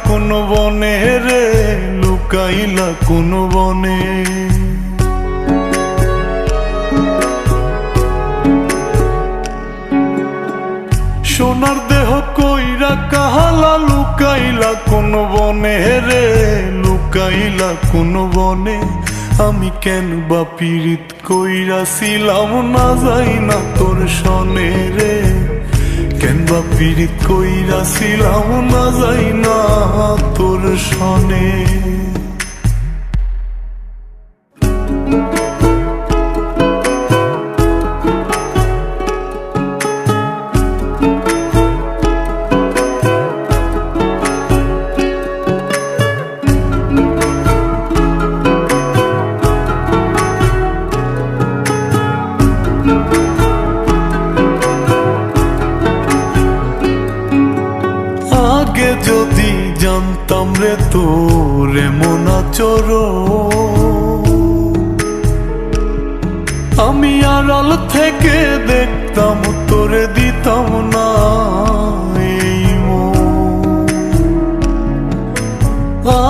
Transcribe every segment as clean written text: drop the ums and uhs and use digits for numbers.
কোন বনে রে, লুকাইলা কোন বনে। সোনার দেহ কইরা কাহালা, লুকাইলা কোন বনে রে, লুকাইলা কোন বনে। আমি কেন বা পীড়িত কইরাছিলাম না যাই না তোর সনে রে, কেন বা পীড়িত কইরাছিলাম না যাই না তোর সনে। আগে যদি জানতাম রে তোর এমন আচরণ, আমি আড়াল থেকে দেখতাম তোরে দিতাম না এই মন।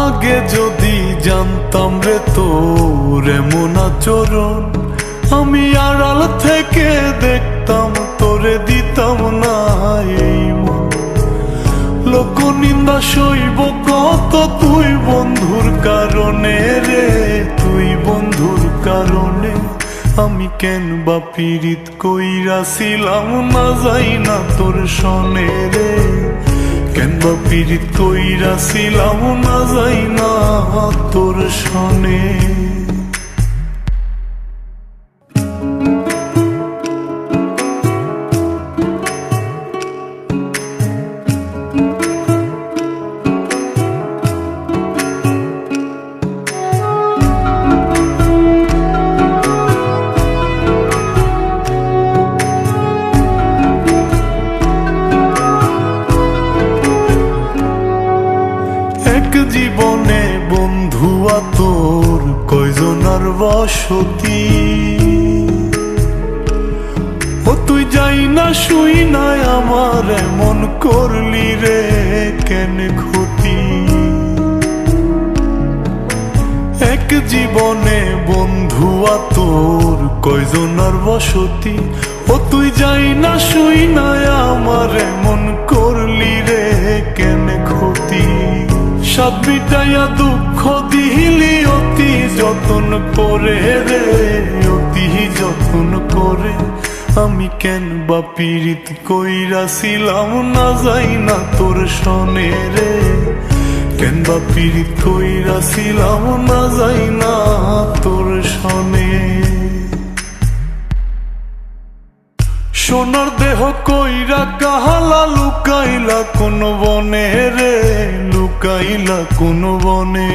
আগে যদি জানতাম রে তোর এমন আচরণ, আমি আড়াল থেকে দেখতাম তোরে দিতাম না এই মন। লোক নিন্দা সইব কত তুই বন্ধুর কারণে রে, তুই বন্ধুর কারণে। আমি কেন বা পীড়িত কইরাছিলাম না যাই না তোর সনে রে, কেন বা পীড়িত কইরাছিলাম না যাই না তোর সনে। জীবনে বন্ধুয়া তোর কয়জনার বসতি, ও তুই যাই না শুই নাই আমার এমন করলি রে কেন ক্ষতি। এক জীবনে বন্ধুয়া তোর কয়জনার বসতি, ও তুই যাই না শুই নাই আমার এমন করলি রে কেন ক্ষতি। সব মিটাইয়া দুঃখ দিলি অতি যতন করে রে, অতি যতন করে। আমি কেন বা পীড়িত কইরাছিলাম না যাই না তোর সনে রে, কেন বা পীড়িত কইরাছিলাম না যাই না তোর সনে। সোনার দেহ কইরা কাহালা, লুকাইলা কোন বনে রে, লুকাইলা কোন বনে।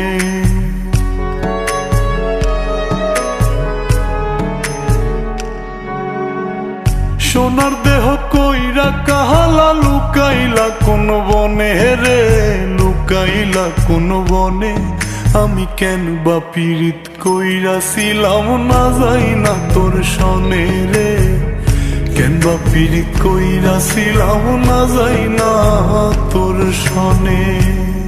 সোনার দেহ কইরা কাহালা, লুকাইলা কোন বনে রে, লুকাইলা কোন বনে। আমি কেন বা পীড়িত কইরাছিলাম না যাই না তোর সনে রে, কেন বা পীড়িত কইরাছিলাম না যাই না তোর সনে।